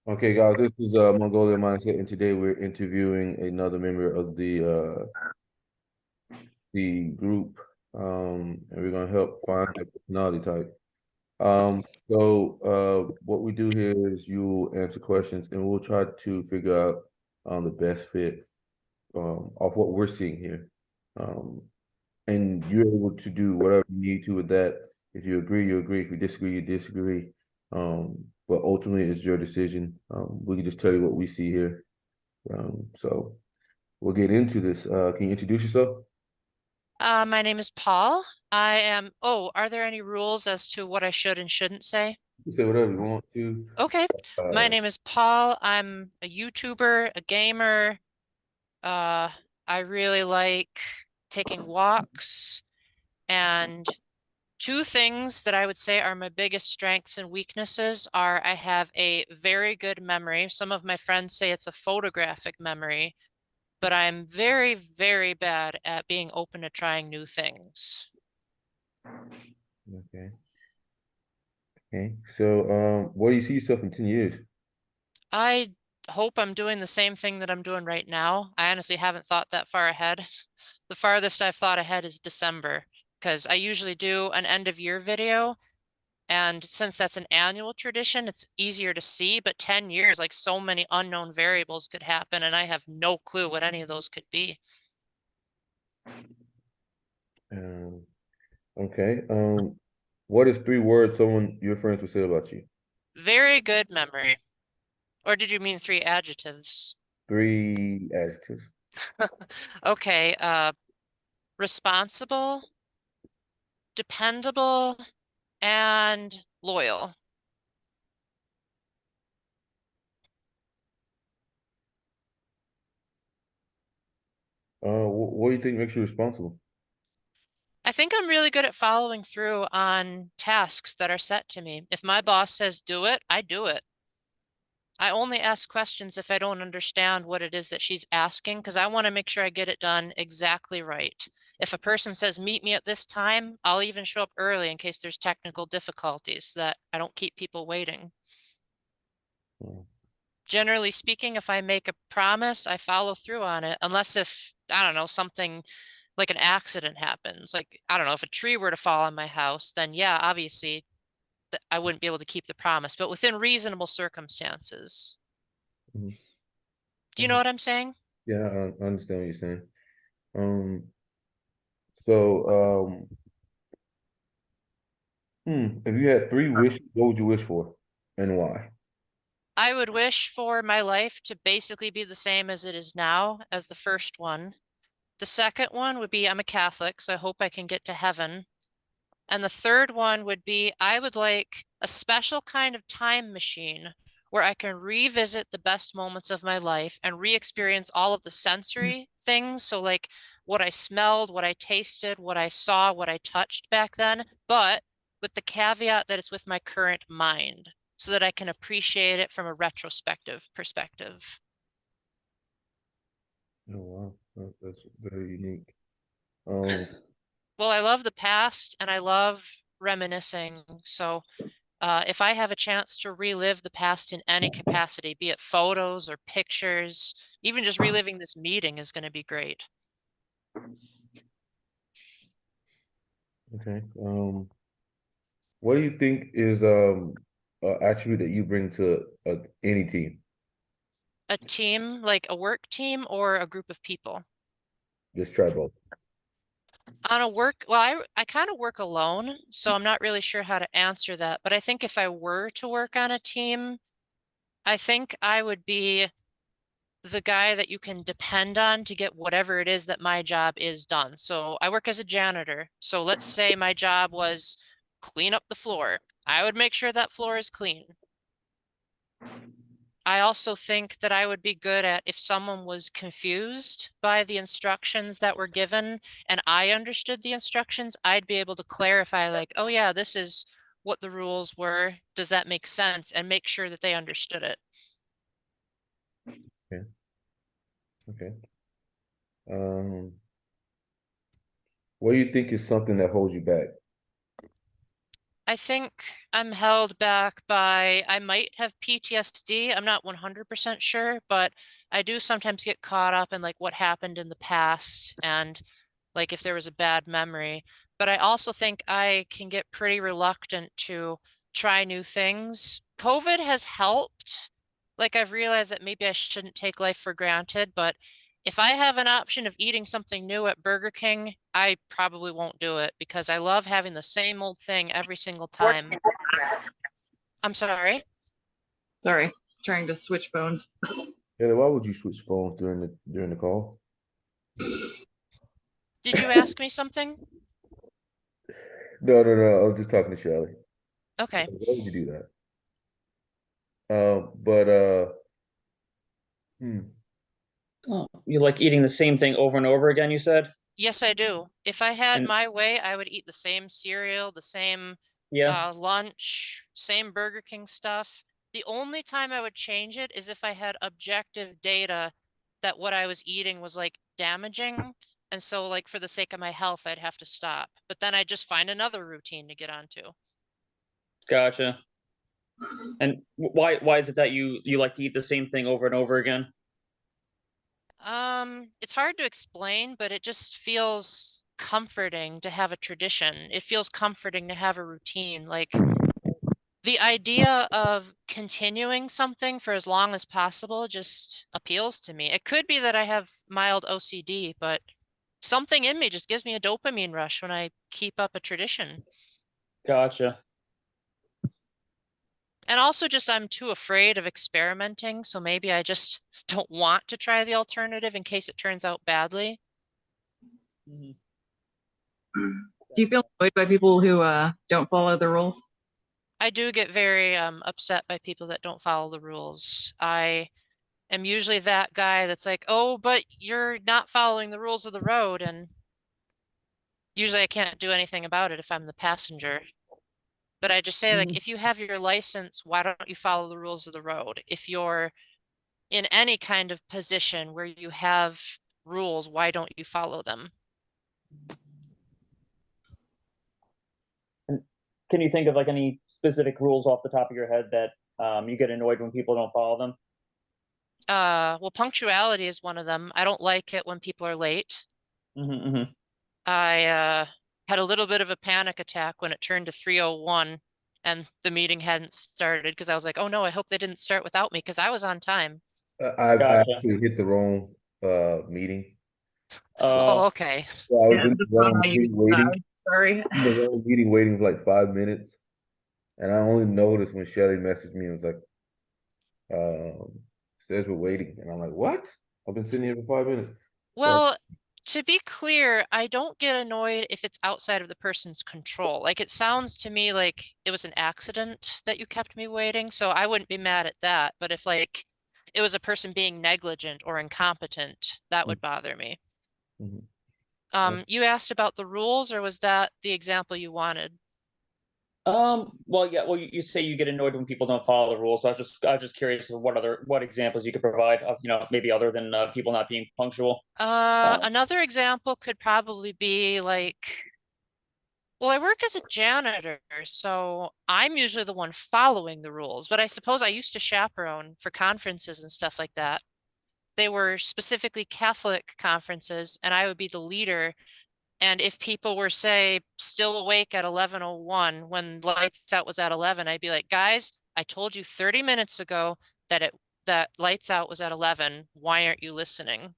Okay, guys, this is Mongolian Mindset, and today we're interviewing another member of the group, and we're gonna help find the personality type. What we do here is you answer questions, and we'll try to figure out the best fit off what we're seeing here. Um, and you're able to do whatever you need to with that. If you agree, you agree. If you disagree, you disagree. But ultimately, it's your decision. We can just tell you what we see here. So we'll get into this. Can you introduce yourself? My name is Paul. Are there any rules as to what I should and shouldn't say? You can say whatever you want to. Okay. My Uh, name is Paul. I'm a YouTuber, a gamer. Uh, I really like taking walks. And two things that I would say are my biggest strengths and weaknesses are I have a very good memory. Some of my friends say it's a photographic memory, but I'm very, very bad at being open to trying new things. okay. Okay. What do you see yourself in 10 years? I hope I'm doing the same thing that I'm doing right now. I honestly haven't thought that far ahead. The farthest I've thought ahead is December, because I usually do an end of year video. And since that's an annual tradition, it's easier to see. But 10 years, like so many unknown variables could happen, and I have no clue what any of those could be. Um, okay. What is 3 words someone your friends would say about you? Very good memory. Or did you mean three adjectives? 3 adjectives. Okay, responsible, dependable, and loyal. What do you think makes you responsible? I think I'm really good at following through on tasks that are set to me. If my boss says do it, I do it. I only ask questions if I don't understand what it is that she's asking because I want to make sure I get it done exactly right. If a person says meet me at this time, I'll even show up early in case there's technical difficulties so that I don't keep people waiting. Uh, Generally speaking, if I make a promise, I follow through on it, unless if, I don't know, something like an accident happens. Like, I don't know, if a tree were to fall on my house, then yeah, obviously I wouldn't be able to keep the promise, but within reasonable circumstances. mhm. Do you know what I'm saying? Yeah, I understand what you're saying. Um, so, if you had 3 wishes, what would you wish for and why? I would wish for my life to basically be the same as it is now as the first one. The second one would be I'm a Catholic, so I hope I can get to heaven. And the third one would be I would like a special kind of time machine where I can revisit the best moments of my life and re-experience all of the sensory things. So like what I smelled, what I tasted, what I saw, what I touched back then, but with the caveat that it's with my current mind so that I can appreciate it from a retrospective perspective. Oh, wow. That's very unique. Um, Well, I love the past and I love reminiscing. So if I have a chance to relive the past in any capacity, be it photos or pictures, even just reliving this meeting is going to be great. okay. What do you think is an attribute that you bring to any team? A team, like a work team or a group of people. Just try both. On a work, well, I kind of work alone, so I'm not really sure how to answer that. But I think if I were to work on a team, I think I would be the guy that you can depend on to get whatever it is that my job is done. So I work as a janitor. So let's say my job was clean up the floor. I would make sure that floor is clean. I also think that I would be good at if someone was confused by the instructions that were given and I understood the instructions, I'd be able to clarify like, oh yeah, this is what the rules were. Does that make sense? And make sure that they understood it. Okay. Okay. Um, what do you think is something that holds you back? I think I'm held back by, I might have PTSD. I'm not 100% sure, but I do sometimes get caught up in like what happened in the past and like if there was a bad memory. But I also think I can get pretty reluctant to try new things. COVID has helped. Like I've realized that maybe I shouldn't take life for granted, but if I have an option of eating something new at Burger King, I probably won't do it because I love having the same old thing every single time. I'm sorry. Sorry, trying to switch phones. Taylor, why would you switch phones during the call? Did you ask me something? No, no, no. I was just talking to Shelly. Okay. Why would you do that? But hmm. Oh, you like eating the same thing over and over again, you said? Yes, I do. If I had And my way, I would eat the same cereal, the same yeah, lunch, same Burger King stuff. The only time I would change it is if I had objective data that what I was eating was like damaging. And so like for the sake of my health, I'd have to stop. But then I'd just find another routine to get onto. gotcha. And why is it that you like to eat the same thing over and over again? It's hard to explain, but it just feels comforting to have a tradition. It feels comforting to have a routine. Like the idea of continuing something for as long as possible just appeals to me. It could be that I have mild OCD, but something in me just gives me a dopamine rush when I keep up a tradition. Gotcha. And also just I'm too afraid of experimenting, so maybe I just don't want to try the alternative in case it turns out badly. Mhm. Do you feel annoyed by people who don't follow the rules? I do get very upset by people that don't follow the rules. I am usually that guy that's like, oh, but you're not following the rules of the road. And usually I can't do anything about it if I'm the passenger. But I just say, like, Mhm. if you have your license, why don't you follow the rules of the road? If you're in any kind of position where you have rules, why don't you follow them? And can you think of like any specific rules off the top of your head that you get annoyed when people don't follow them? Well, punctuality is one of them. I don't like it when people are late. Hmm. I had a little bit of a panic attack when it turned to 3:01 and the meeting hadn't started because I was like, oh no, I hope they didn't start without me because I was on time. I Gotcha. actually hit the wrong meeting. Oh, Uh, okay. So I was Yeah, in the the phone wrong I use meeting is waiting. sorry. In the wrong meeting waiting for like 5 minutes. And I only noticed when Shelly messaged me and was like, says we're waiting. And I'm like, what? I've been sitting here for 5 minutes. So Well, to be clear, I don't get annoyed if it's outside of the person's control. Like it sounds to me like it was an accident that you kept me waiting, so I wouldn't be mad at that. But if like it was a person being negligent or incompetent, that would bother me. mhm. You asked about the rules, or was that the example you wanted? well, yeah, well, you say you get annoyed when people don't follow the rules. So I was just curious of what examples you could provide of, maybe other than people not being punctual. Another example could probably be like, well, I work as a janitor, so I'm usually the one following the rules, but I suppose I used to chaperone for conferences and stuff like that. They were specifically Catholic conferences, and I would be the leader. And if people were, say, still awake at 11:01 when lights out was at 11, I'd be like, guys, I told you 30 minutes ago that lights out was at 11. Why aren't you listening?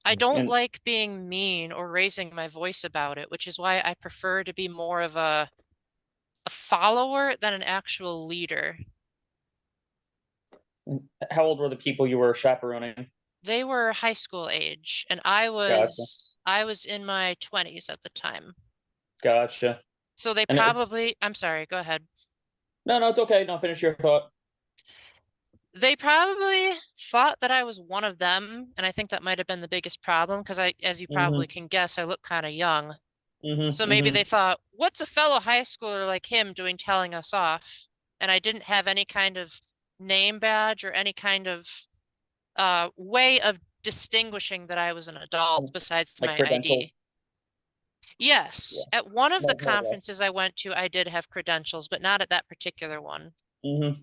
I don't And like being mean or raising my voice about it, which is why I prefer to be more of a follower than an actual leader. how old were the people you were chaperoning? They were high school age, and Gotcha. I was in my 20s at the time. Gotcha. So they And probably, I'm sorry, go ahead. no, no, it's okay. No, finish your thought. They probably thought that I was one of them, and I think that might have been the biggest problem because as you Hmm. probably can guess, I look kind of young. Hmm. So maybe Hmm. they thought, what's a fellow high schooler like him doing telling us off? And I didn't have any kind of name badge or any kind of way of distinguishing that I was an adult besides Like my ID. credentials. Yes, at one of the More or less. conferences I went to, I did have credentials, but not at that particular one. Mm-hmm.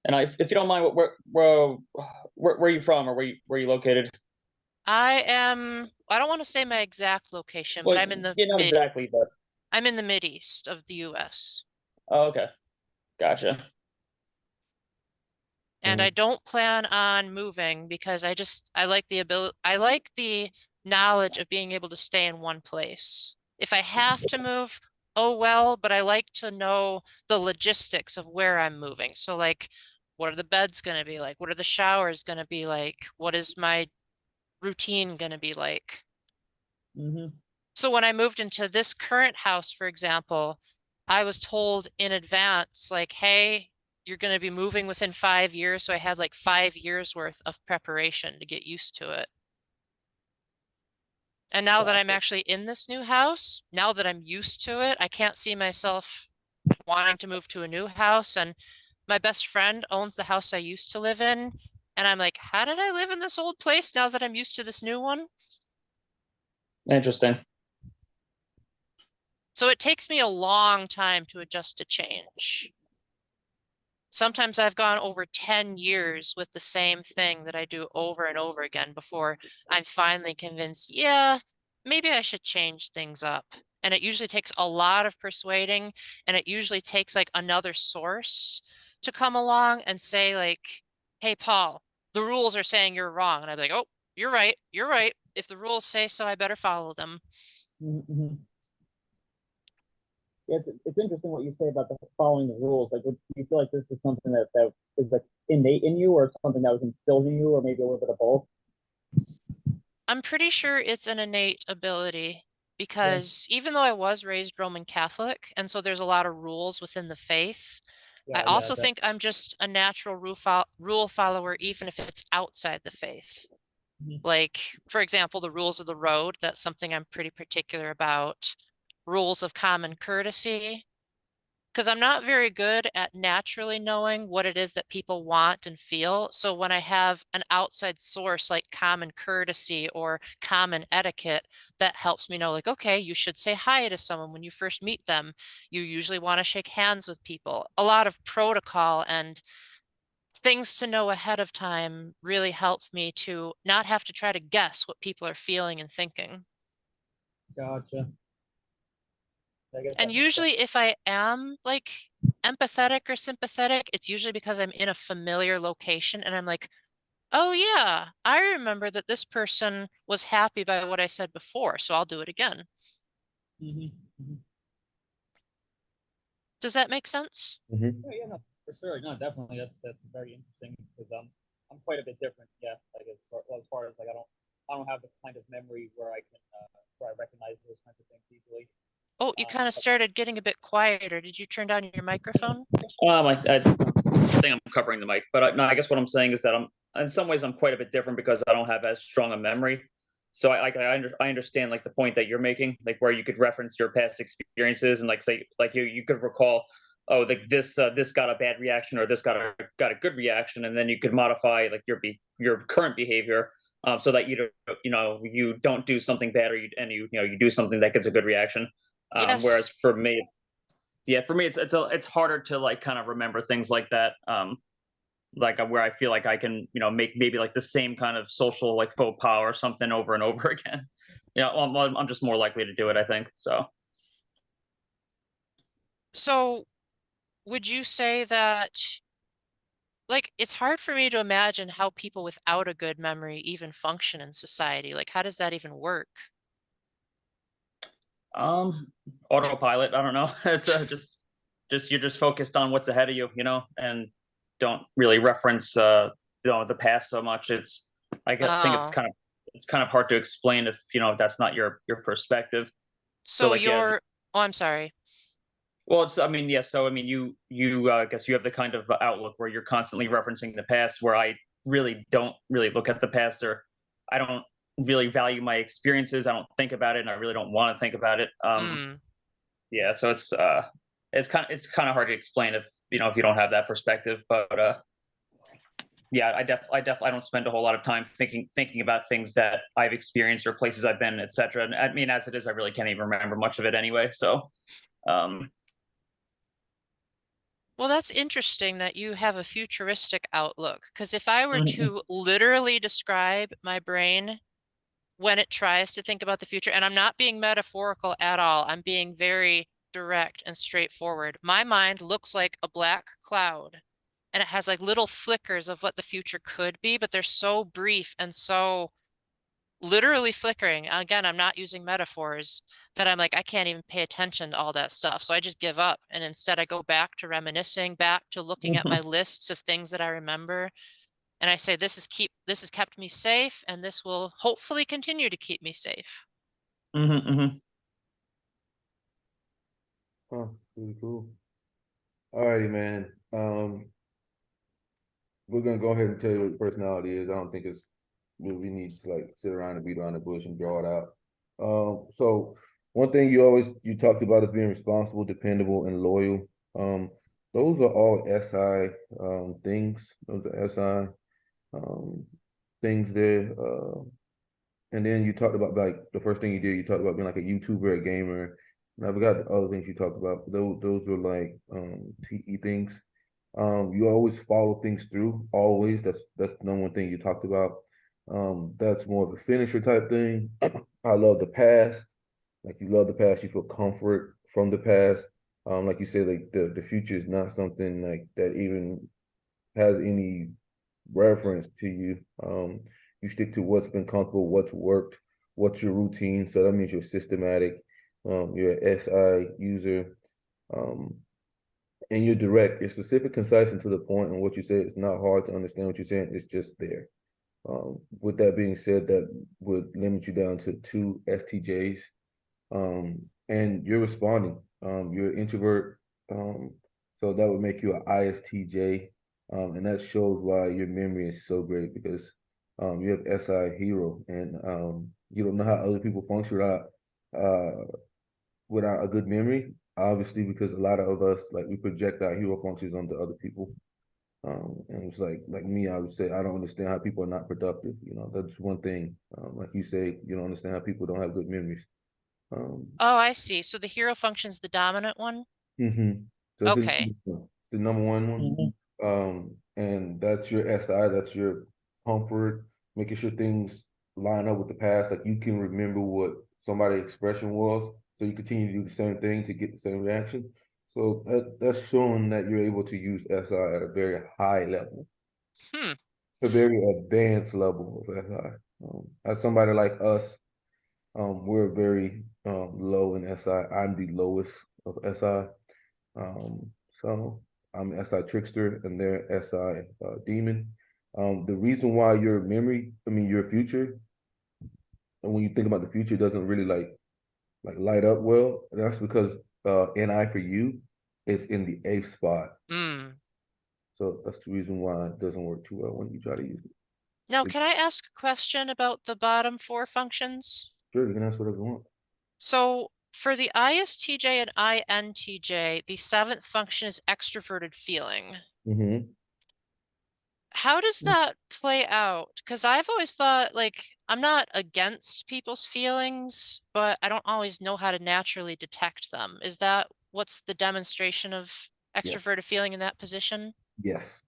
And if you don't mind, where are you from, or where you located? I don't want to say my exact location, but Well, I'm in the not exactly, but I'm in the mid-east of the US. oh, okay, gotcha. And I don't plan on moving because I like the knowledge of being able to stay in one place. If I have to move, oh well, but I like to know the logistics of where I'm moving. So like, what are the beds going to be like? What are the showers going to be like? What is my routine going to be like? Mm-hmm. So when I moved into this current house, for example, I was told in advance, like, hey, you're going to be moving within 5 years. So I had like 5 years worth of preparation to get used to it. And now that I'm Gotcha. actually in this new house, now that I'm used to it, I can't see myself wanting to move to a new house. And my best friend owns the house I used to live in. And I'm like, how did I live in this old place now that I'm used to this new one? Interesting. So it takes me a long time to adjust to change. Sometimes I've gone over 10 years with the same thing that I do over and over again before I'm finally convinced, yeah, maybe I should change things up. And it usually takes a lot of persuading, and it usually takes like another source to come along and say like, hey, Paul, the rules are saying you're wrong. And I'd be like, oh, you're right. You're right. If the rules say so, I better follow them. Mm-hmm. Yeah, it's interesting what you say about the following the rules. Like, do you feel like this is something that is like innate in you, or something that was instilled in you, or maybe a little bit of both? I'm pretty sure it's an innate ability because even though I was raised Roman Catholic, and so there's a lot of rules within the faith, I also think I'm just a natural rule follower, even if it's outside the faith. Mhm. Like, for example, the rules of the road, that's something I'm pretty particular about. Rules of common courtesy, because I'm not very good at naturally knowing what it is that people want and feel. So when I have an outside source like common courtesy or common etiquette, that helps me know, like, okay, you should say hi to someone when you first meet them. You usually want to shake hands with people. A lot of protocol and things to know ahead of time really help me to not have to try to guess what people are feeling and thinking. Gotcha. I guess And that makes sense. usually if I am like empathetic or sympathetic, it's usually because I'm in a familiar location and I'm like, oh yeah, I remember that this person was happy by what I said before, so I'll do it again. Mm-hmm. Mm-hmm. Does that make sense? Oh, yeah, no, for sure. No, definitely. That's very interesting because I'm quite a bit different. Yeah, like as far as like I don't have the kind of memory where I can where I recognize those kinds of things easily. Oh, you kind of started getting a bit quieter. Did you turn down your microphone? I think I'm covering the mic, but no, I guess what I'm saying is that I'm in some ways I'm quite a bit different because I don't have as strong a memory. So I understand like the point that you're making, like where you could reference your past experiences and like say like you could recall, oh, like this got a bad reaction or this got a good reaction, and then you could modify like your current behavior, so that you don't do something bad, or you do something that gets a good reaction. Yes. Whereas for me, it's harder to like kind of remember things like that. Like where I feel like I can make maybe like the same kind of social like faux pas or something over and over again. Yeah, I'm just more likely to do it, I think. So So would you say that, like, it's hard for me to imagine how people without a good memory even function in society. Like, how does that even work? um autopilot, I don't know. It's just you're just focused on what's ahead of you, and don't really reference the past so much. Think Oh, it's kind of hard to explain if that's not your perspective. So so like, yeah. oh, I'm sorry. Well, I mean, yes. So, I mean, I guess you have the kind of outlook where you're constantly referencing the past, where I really don't really look at the past, or I don't really value my experiences. I don't think about it, and I really don't want to think about it. Hmm. Yeah. So it's kind of hard to explain if you don't have that perspective. But yeah, I don't spend a whole lot of time thinking about things that I've experienced or places I've been, etc. And I mean, as it is, I really can't even remember much of it anyway. So, um, Well, that's interesting that you have a futuristic outlook. Because if I were Mhm. to literally describe my brain when it tries to think about the future, and I'm not being metaphorical at all, I'm being very direct and straightforward. My mind looks like a black cloud, and it has like little flickers of what the future could be, but they're so brief and so literally flickering. Again, I'm not using metaphors, that I'm like, I can't even pay attention to all that stuff. So I just give up. And instead I go back to reminiscing, back to looking at my lists of things that I remember. And I say, this has kept me safe, and this will hopefully continue to keep me safe. Oh, pretty cool. Alrighty, man. We're gonna go ahead and tell you what your personality is. I don't think we need to like sit around and beat around the bush and draw it out. So one thing you talked about is being responsible, dependable, and loyal. Those are all SI things. Those are SI things there. And then you talked about like the first thing you talked about being like a YouTuber, a gamer. And I forgot the other things you talked about. Those are like TE things. You always follow things through, always. That's the number one thing you talked about. That's more of a finisher type thing. I love the past. Like you love the past, you feel comfort from the past. Like you said, like the future is not something like that even has any reference to you. You stick to what's been comfortable, what's worked, what's your routine. So that means you're systematic. You're an SI user. And you're direct. You're specific, concise, and to the point. And what you say is not hard to understand what you're saying. It's just there. With that being said, that would limit you down to 2 STJs. And you're responding. You're an introvert. So that would make you an ISTJ. And that shows why your memory is so great because you have SI hero and you don't know how other people function without a good memory, obviously, because a lot of us like we project our hero functions onto other people. And it's like me, I would say I don't understand how people are not productive. You know, that's one thing. Like you say, you don't understand how people don't have good memories. Oh, I see. So the hero function's the dominant one? So Okay. it's the number one one. And that's your SI, that's your comfort, making sure things line up with the past. Like you can remember what somebody's expression was, so you continue to do the same thing to get the same reaction. So that's showing that you're able to use SI at a very high level, a very advanced level of SI. As somebody like us, we're very low in SI. I'm the lowest of SI. So I'm SI trickster and they're SI demon. The reason why your future, and when you think about the future, doesn't really like light up well. That's because NI for you is in the 8th spot. So that's the reason why it doesn't work too well when you try to use it. Now, can I ask a question about the bottom 4 functions? Sure, you can ask whatever you want. So for the ISTJ and INTJ, the 7th function is extroverted feeling. How does that play out? Because I've always thought, like, I'm not against people's feelings, but I don't always know how to naturally detect them. Is that what's the demonstration of extroverted feeling in that position? Yes,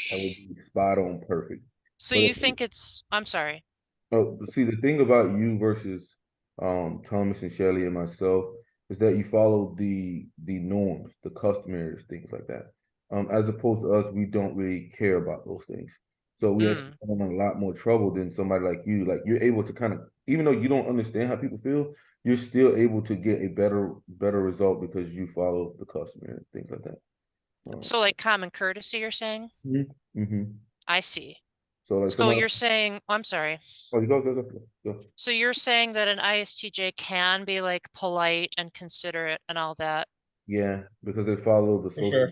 that would be spot on perfect. So But you think I'm sorry. oh, see, the thing about you versus Thomas and Shelley and myself is that you follow the norms, the customary things like that. As opposed to us, we don't really care about those things. So we actually have a lot more trouble than somebody like you. Like you're able to kind of, even though you don't understand how people feel, you're still able to get a better result because you follow the customer and things like that. So like common courtesy, you're saying? I see. So like So you're saying, I'm sorry. Oh, you go. So you're saying that an ISTJ can be like polite and considerate and all that? Yeah, because they follow the social. Sure.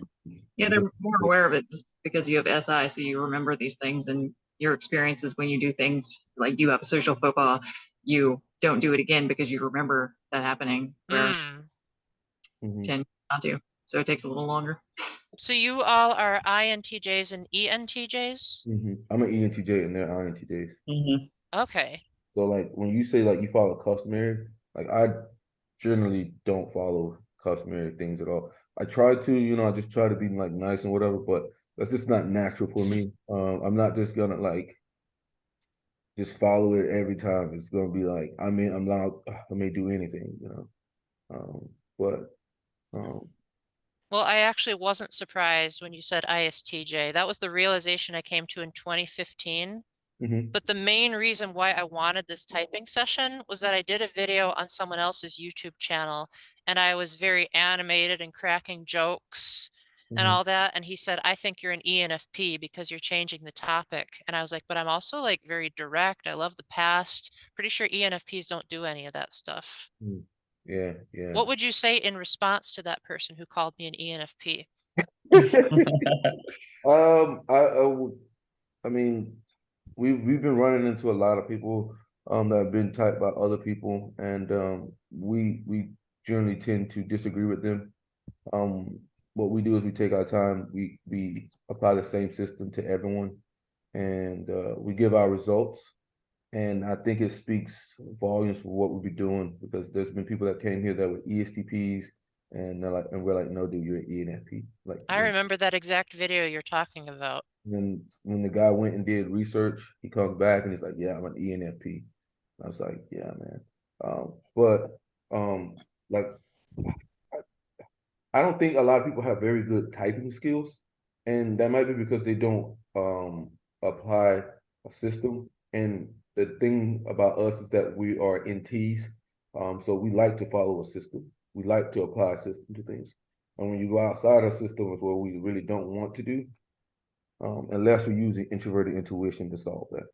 Yeah, they're more aware of it just because you have SI, so you remember these things and your experiences when you do things like you have a social faux pas, you don't do it again because you remember that happening where 10 not to. So it takes a little longer. So you all are INTJs and ENTJs? I'm an ENTJ and they're INTJs. Okay. So like when you say like you follow customary, like I generally don't follow customary things at all. I try to, you know, I just try to be like nice and whatever, but that's just not natural for me. I'm not just gonna like just follow it every time. It's gonna be like I may do anything, you know. But Well, I actually wasn't surprised when you said ISTJ. That was the realization I came to in 2015. But the main reason why I wanted this typing session was that I did a video on someone else's YouTube channel and I was very animated and cracking jokes and all that. And he said, I think you're an ENFP because you're changing the topic. And I was like, but I'm also like very direct. I love the past. Pretty sure ENFPs don't do any of that stuff. yeah. What would you say in response to that person who called me an ENFP? I mean, we've been running into a lot of people that have been typed by other people, and we generally tend to disagree with them. What we do is we take our time, we apply the same system to everyone, and we give our results. And I think it speaks volumes for what we'll be doing, because there's been people that came here that were ESTPs, and they're like, and we're like, no, dude, you're an ENFP. Like, I remember that exact video you're talking about. and then when the guy went and did research, he comes back and he's like, yeah, I'm an ENFP. I was like, yeah, man. Like, I don't think a lot of people have very good typing skills, and that might be because they don't apply a system. And the thing about us is that we are NTs, so we like to follow a system. We like to apply a system to things. And when you go outside our system is what we really don't want to do, unless we're using introverted intuition to solve that.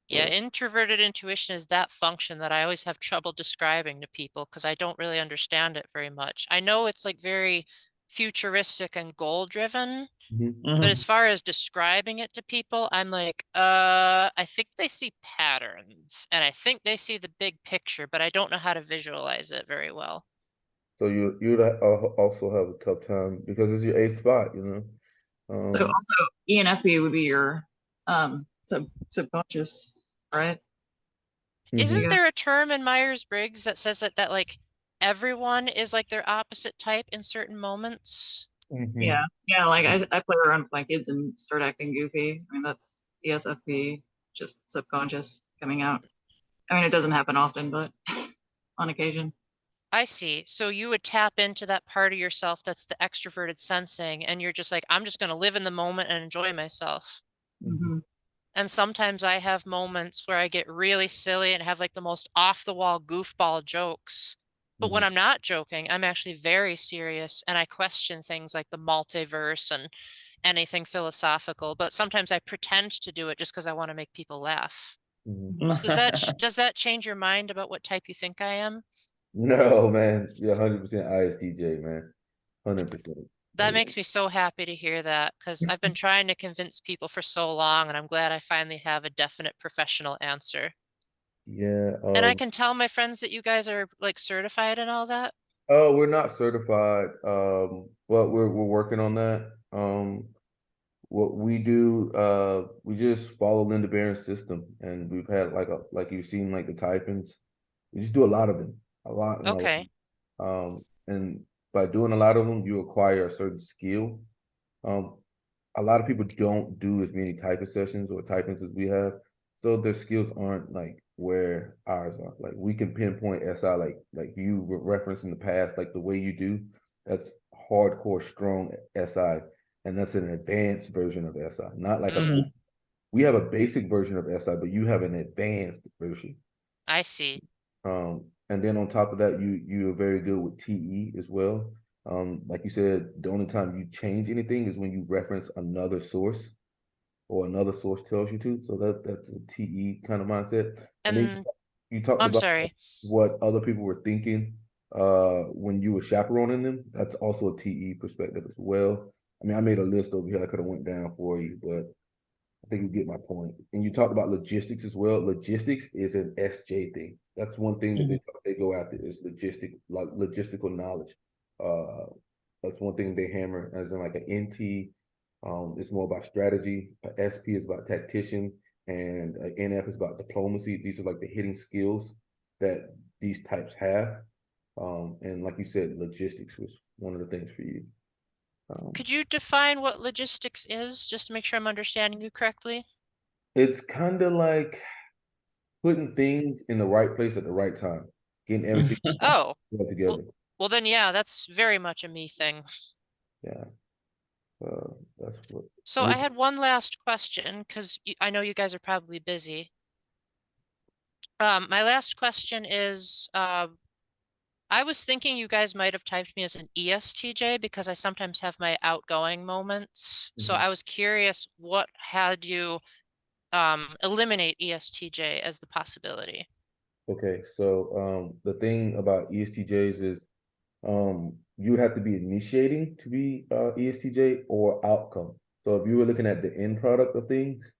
Yeah, introverted intuition is that function that I always have trouble describing to people because I don't really understand it very much. I know it's like very futuristic and goal driven, but as far as describing it to people, I'm like, I think they see patterns and I think they see the big picture, but I don't know how to visualize it very well. So you'd also have a tough time because it's your 8th spot, you know. So also ENFP would be your subconscious, right? Isn't there a term in Myers-Briggs that says that like everyone is like their opposite type in certain moments? Yeah, like I play around with my kids and start acting goofy. I mean, that's ESFP, just subconscious coming out. I mean, it doesn't happen often, but on occasion. I see. So you would tap into that part of yourself that's the extroverted sensing, and you're just like, I'm just going to live in the moment and enjoy myself. And sometimes I have moments where I get really silly and have like the most off the wall goofball jokes. But when I'm not joking, I'm actually very serious and I question things like the multiverse and anything philosophical. But sometimes I pretend to do it just because I want to make people laugh. Does that change your mind about what type you think I am? No, man. You're 100% ISTJ, man. 100%. That makes me so happy to hear that because I've been trying to convince people for so long, and I'm glad I finally have a definite professional answer. Yeah. And I can tell my friends that you guys are like certified and all that. Oh, we're not certified, but we're working on that. What we do, we just follow Linda Barrens' system, and we've had like you've seen like the typings. We just do a lot of them, a lot. Okay. And by doing a lot of them, you acquire a certain skill. A lot of people don't do as many typing sessions or typings as we have, so their skills aren't like where ours are. Like we can pinpoint SI, like you referenced in the past, like the way you do. That's hardcore strong SI, and that's an advanced version of SI, not like we have a basic version of SI, but you have an advanced version. I see. And then on top of that, you are very good with TE as well. Like you said, the only time you change anything is when you reference another source or another source tells you to. So that's a TE kind of mindset. And then you talked I'm about sorry. what other people were thinking when you were chaperoning them. That's also a TE perspective as well. I mean, I made a list over here I could have went down for you, but I think you get my point. And you talked about logistics as well. Logistics is an SJ thing. That's one thing that they go after is logistical knowledge. That's one thing they hammer, as in like an NT, it's more about strategy. A SP is about tactician, and an NF is about diplomacy. These are like the hidden skills that these types have. And like you said, logistics was one of the things for you. Could you define what logistics is, just to make sure I'm understanding you correctly? It's kind of like putting things in the right place at the right time, getting everything Oh, together. well then, yeah, that's very much a me thing. Yeah, that's what. So I had one last question, because I know you guys are probably busy. My last question is, I was thinking you guys might have typed me as an ESTJ because I sometimes have my outgoing moments. So Mhm. I was curious what had you eliminate ESTJ as the possibility. Okay, so the thing about ESTJs is you have to be initiating to be ESTJ or outcome. So if you were looking at the end product of things,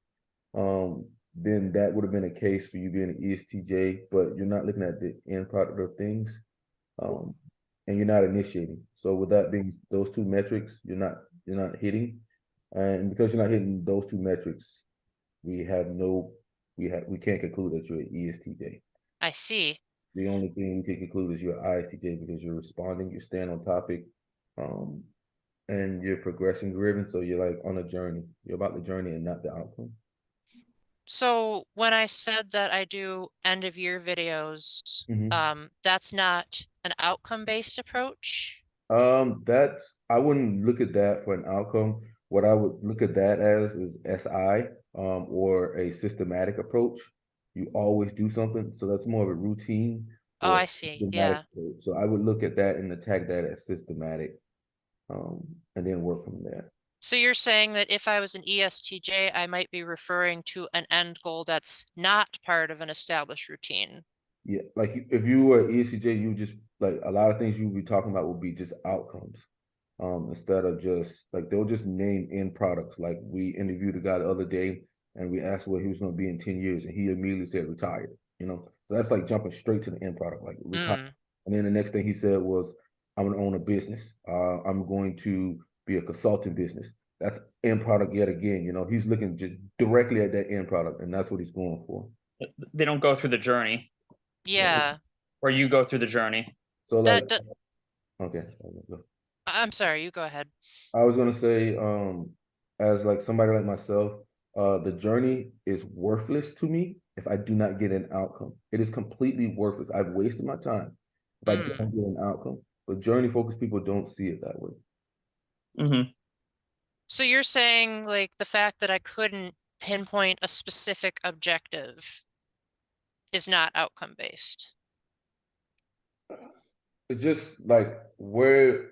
then that would have been a case for you being an ESTJ, but you're not looking at the end product of things, and you're not initiating. So with that being those two metrics, you're not hitting, and because you're not hitting those two metrics, we can't conclude that you're an ESTJ. I see. The only thing we can conclude is you're ISTJ because you're responding, you're staying on topic, and you're progression driven. So you're like on a journey. You're about the journey and not the outcome. So when I said that I do end of year videos, that's not an outcome-based approach. That's I wouldn't look at that for an outcome. What I would look at that as is SI, or a systematic approach. You always do something, so that's more of a routine Oh, or I see. systematic Yeah. approach. So I would look at that and attack that as systematic, and then work from there. So you're saying that if I was an ESTJ, I might be referring to an end goal that's not part of an established routine. Yeah, like if you were ESTJ, you just like a lot of things you would be talking about would be just outcomes. Instead of just like they'll just name end products. Like we interviewed a guy the other day and we asked where he was going to be in 10 years, and he immediately said retired. So that's like jumping straight to the end product, like retire. And then the next thing he said was, I'm gonna own a business. I'm going to be a consulting business. That's end product yet again. He's looking just directly at that end product, and that's what he's going for. They don't go through the journey, Yeah. or you go through the journey. So like, That, okay. I'm sorry, you go ahead. I was gonna say, as like somebody like myself, the journey is worthless to me if I do not get an outcome. It is completely worthless. I've wasted my time if I don't get an outcome. But journey focused people don't see it that way. So you're saying like the fact that I couldn't pinpoint a specific objective is not outcome based. It's just like, where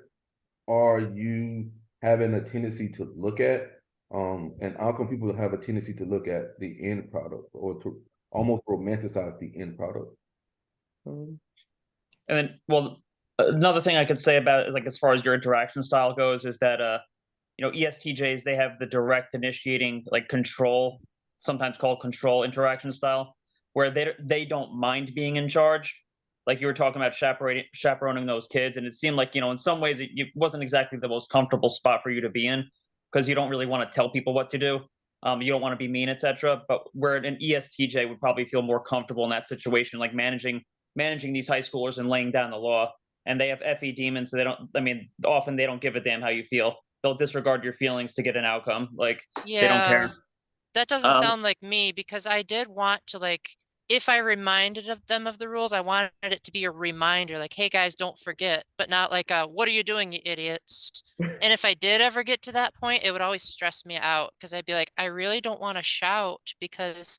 are you having a tendency to look at? And outcome people have a tendency to look at the end product or to almost romanticize the end product. And then, well, another thing I could say about it is, like, as far as your interaction style goes, is that ESTJs, they have the direct initiating, like, control, sometimes called control interaction style, where they don't mind being in charge. Like you were talking about chaperoning those kids, and it seemed like, in some ways it wasn't exactly the most comfortable spot for you to be in, because you don't really want to tell people what to do. You don't want to be mean, etc. But where an ESTJ would probably feel more comfortable in that situation, like managing these high schoolers and laying down the law. And they have FE demons, so often they don't give a damn how you feel. They'll disregard your feelings to get an outcome. Like, they don't care. That doesn't sound like me, because I did want to, like, if I reminded them of the rules, I wanted it to be a reminder, like, hey guys, don't forget, but not like what are you doing, you idiots? And if I did ever get to that point, it would always stress me out, because I'd be like, I really don't want to shout, because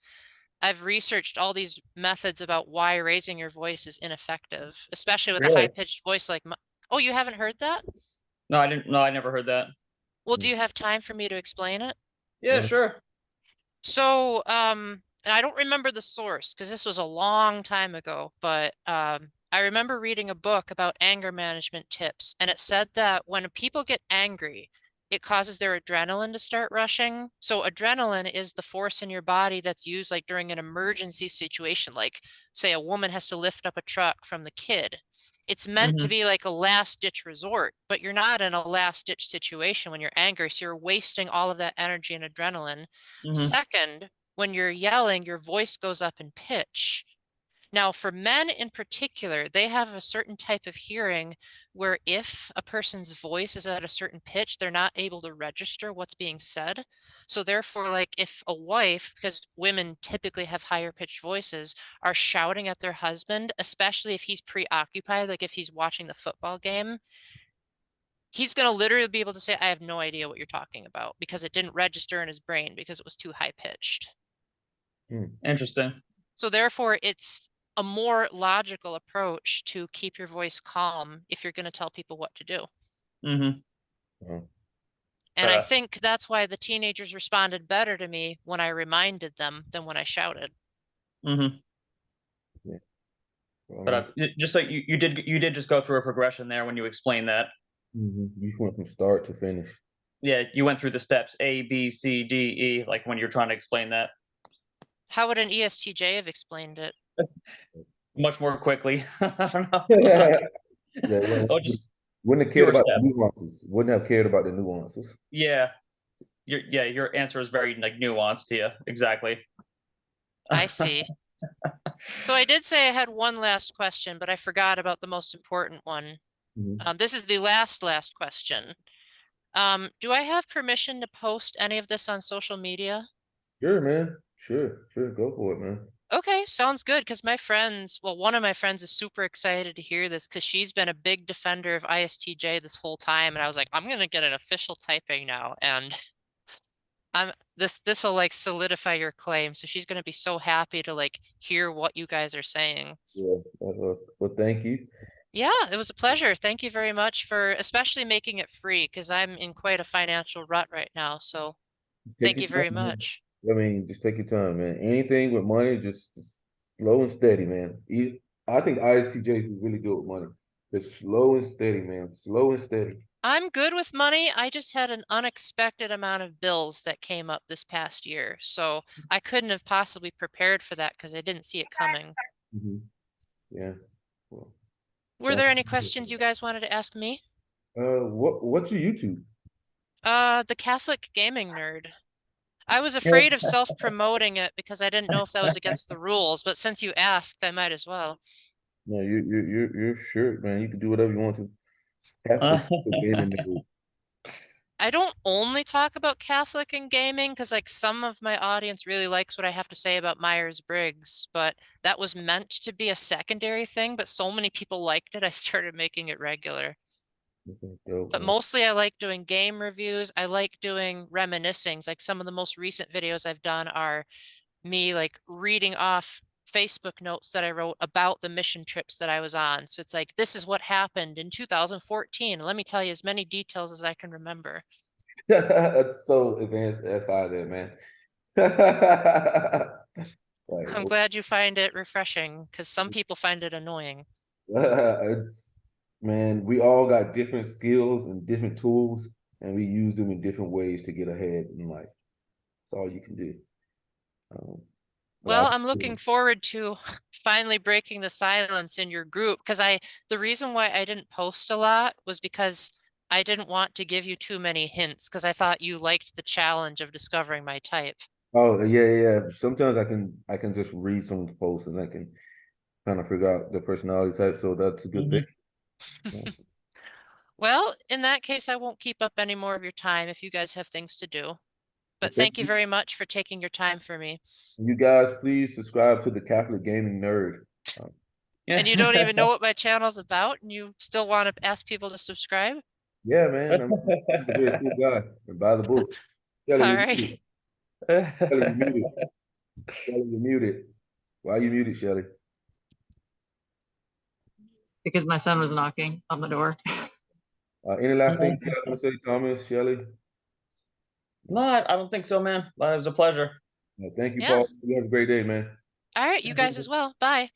I've researched all these methods about why raising your voice is ineffective, especially with a Really? high-pitched voice like oh, you haven't heard that? No, I didn't. No, I never heard that. Well, do you have time for me to explain it? Yeah, sure. So, and I don't remember the source because this was a long time ago, but I remember reading a book about anger management tips, and it said that when people get angry, it causes their adrenaline to start rushing. So adrenaline is the force in your body that's used like during an emergency situation, like say a woman has to lift up a truck from the kid. It's meant to be like a last ditch resort, but you're not in a last ditch situation when you're angry. So you're wasting all of that energy and adrenaline. Second, when you're yelling, your voice goes up in pitch. Now, for men in particular, they have a certain type of hearing where if a person's voice is at a certain pitch, they're not able to register what's being said. So therefore, like if a wife, because women typically have higher pitched voices, are shouting at their husband, especially if he's preoccupied, like if he's watching the football game, he's going to literally be able to say, I have no idea what you're talking about, because it didn't register in his brain because it was too high pitched. Interesting. So therefore, it's a more logical approach to keep your voice calm if you're going to tell people what to do. And I think that's why the teenagers responded better to me when I reminded them than when I shouted. But just like you did just go through a progression there when you explained that. You just went from start to finish. Yeah, you went through the steps A, B, C, D, E, like when you're trying to explain that. How would an ISTJ have explained it? Much more quickly. I don't know. Wouldn't have cared about the nuances. Wouldn't have cared about the nuances. Yeah. Your answer is very like nuanced. Yeah, exactly. I see. So I did say I had one last question, but I forgot about the most important one. This is the last question. Do I have permission to post any of this on social media? Sure, man. Sure. Go for it, man. Okay, sounds good. Because my friends, well, one of my friends is super excited to hear this because she's been a big defender of ISTJ this whole time. And I was like, I'm going to get an official typing now. And this will like solidify your claim. So she's going to be so happy to like hear what you guys are saying. Yeah. Well, thank you. Yeah, it was a pleasure. Thank you very much for especially making it free because I'm in quite a financial rut right now. So thank you very much. I mean, just take your time, man. Anything with money, just slow and steady, man. I think ISTJs do really good with money. It's slow and steady, man. Slow and steady. I'm good with money. I just had an unexpected amount of bills that came up this past year. So I couldn't have possibly prepared for that because I didn't see it coming. Yeah. Well, were there any questions you guys wanted to ask me? What's your YouTube? The Catholic Gaming Nerd. I was afraid of self-promoting it because I didn't know if that was against the rules, but since you asked, I might as well. No, you're sure, man. You can do whatever you want to. Catholic Gaming Nerd. I don't only talk about Catholic and gaming because like some of my audience really likes what I have to say about Myers-Briggs, but that was meant to be a secondary thing, but so many people liked it, I started making it regular. But mostly I like doing game reviews. I like doing reminiscings. Like some of the most recent videos I've done are me like reading off Facebook notes that I wrote about the mission trips that I was on. So it's like, this is what happened in 2014. Let me tell you as many details as I can remember. That's so advanced SI there, man. I'm glad you find it refreshing because some people find it annoying. Man, we all got different skills and different tools, and we use them in different ways to get ahead in life. That's all you can do. Well, I'm looking forward to finally breaking the silence in your group because the reason why I didn't post a lot was because I didn't want to give you too many hints because I thought you liked the challenge of discovering my type. Oh, yeah. Sometimes I can just read someone's post and I can kind of figure out their personality type, so that's a good thing. Well, in that case, I won't keep up any more of your time if you guys have things to do. But thank you very much for taking your time for me. You guys, please subscribe to the Catholic Gaming Nerd. And you don't even know what my channel's about, and you still want to ask people to subscribe? Yeah, man. I'm a very cool guy. And buy the book. Shelly, all right. Shelly, you muted. Shelly, you muted. Why are you muted, Shelly? Because my son was knocking on the door. Any last thing you guys want to say, Thomas, Shelly? No, I don't think so, man. It was a pleasure. Thank you, Paul. You have a great day, man. All right, you guys as well. Bye.